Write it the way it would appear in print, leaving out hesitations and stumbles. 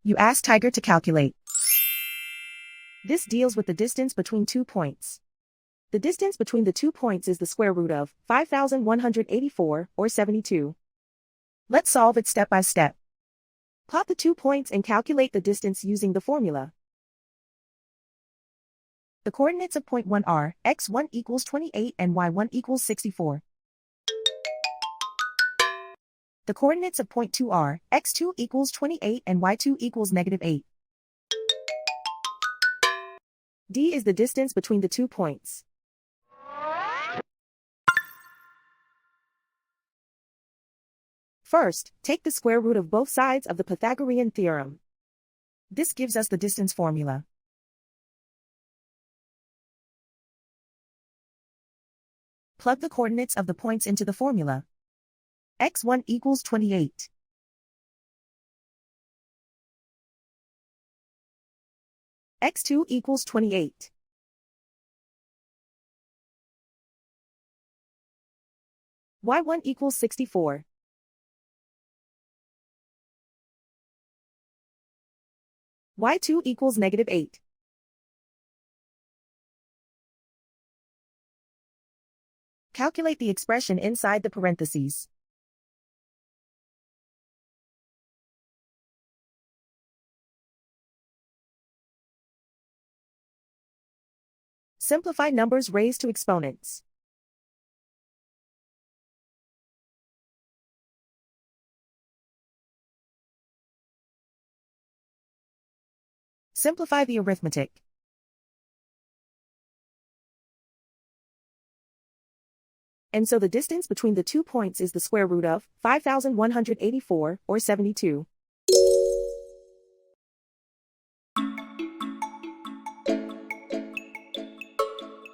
You ask Tiger to calculate. This deals with the distance between 2 points. The distance between the 2 points is the square root of 5,184, or 72. Let's solve it step by step. Plot the 2 points and calculate the distance using the formula. The coordinates of point 1 are x1 equals 28 and y1 equals 64. The coordinates of point 2 are x2 equals 28 and y2 equals -8. D is the distance between the 2 points. First, take the square root of both sides of the Pythagorean theorem. This gives us the distance formula. Plug the coordinates of the points into the formula. x1 equals 28. x2 equals 28. y1 equals 64. y2 equals -8. Calculate the expression inside the parentheses. Simplify numbers raised to exponents. Simplify the arithmetic. And so the distance between the 2 points is the square root of 5,184, or 72.